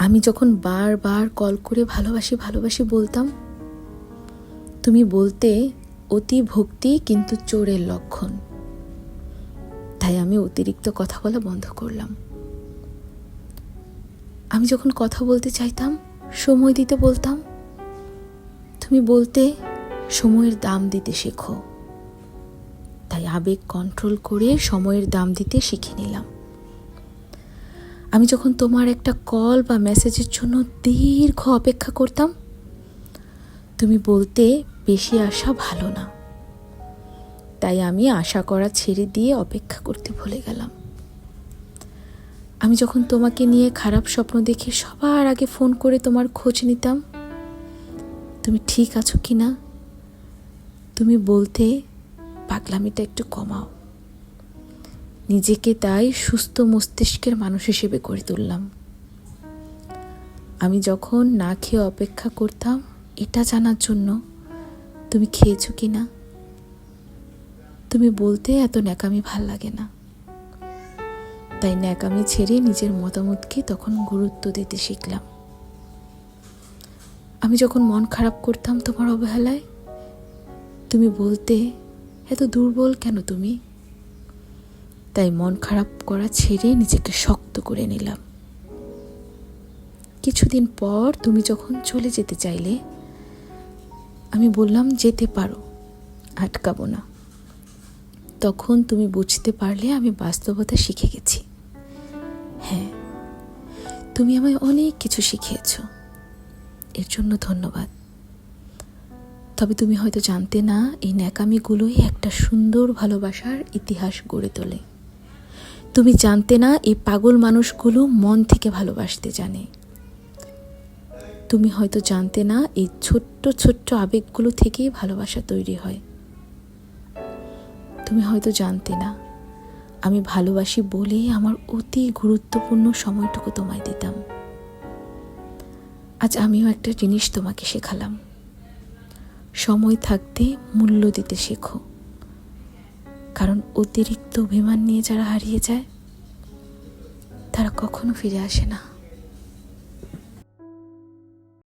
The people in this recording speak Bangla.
আমি যখন বারবার কল করে ভালোবাসি ভালোবাসি বলতাম, তুমি বলতে অতি ভক্তি কিন্তু চোরের লক্ষণ। তাই আমি অতিরিক্ত কথা বলা বন্ধ করলাম। আমি যখন কথা বলতে চাইতাম, সময় দিতে বলতাম, তুমি বলতে সময়ের দাম দিতে শেখো। তাই আবেগ কন্ট্রোল করে সময়ের দাম দিতে শিখে নিলাম। আমি যখন তোমার একটা কল বা মেসেজের জন্য দীর্ঘ অপেক্ষা করতাম, তুমি বলতে বেশি আশা ভালো না। তাই আমি আশা করা ছেড়ে দিয়ে অপেক্ষা করতে ভুলে গেলাম। আমি যখন তোমাকে নিয়ে খারাপ স্বপ্ন দেখে সবার আগে ফোন করে তোমার খোঁজ নিতাম, তুমি ঠিক আছো কি না, তুমি বলতে পাগলামিটা একটু কমাও। নিজেকে তাই সুস্থ মস্তিষ্কের মানুষ হিসেবে গড়ে তুললাম। আমি যখন না খেয়ে অপেক্ষা করতাম এটা জানার জন্য তুমি খেয়েছো কি না, তুমি বলতে এত ন্যাকামি ভাল লাগে না। তাই ন্যাকামি ছেড়ে নিজের মতামতকে তখন গুরুত্ব দিতে শিখলাম। আমি যখন মন খারাপ করতাম তোমার অবহেলায়, তুমি বলতে এত দুর্বল কেন তুমি। তাই মন খারাপ করা ছেড়ে নিজেকে শক্ত করে নিলাম। কিছুদিন পর তুমি যখন চলে যেতে চাইলে, আমি বললাম যেতে পারো, আটকাবো না। তখন তুমি বুঝতে পারলে আমি বাস্তবতা শিখে গেছি। হ্যাঁ, তুমি আমায় অনেক কিছু শিখিয়েছ, এর জন্য ধন্যবাদ। তবে তুমি হয়তো জানতে না, এই ন্যাকামিগুলোই একটা সুন্দর ভালোবাসার ইতিহাস গড়ে তোলে। তুমি জানতে না, এই পাগল মানুষগুলো মন থেকে ভালোবাসতে জানে। তুমি হয়তো জানতে না, এই ছোট্ট ছোট্ট আবেগগুলো থেকেই ভালোবাসা তৈরি হয়। তুমি হয়তো জানতে না, আমি ভালোবাসি বলেই আমার অতি গুরুত্বপূর্ণ সময়টুকু তোমায় দিতাম। আজ আমিও একটা জিনিস তোমাকে শেখালাম, সময় থাকতে মূল্য দিতে শেখো। কারণ অতিরিক্ত অভিমান নিয়ে যারা হারিয়ে যায়, তারা কখনো ফিরে আসে না।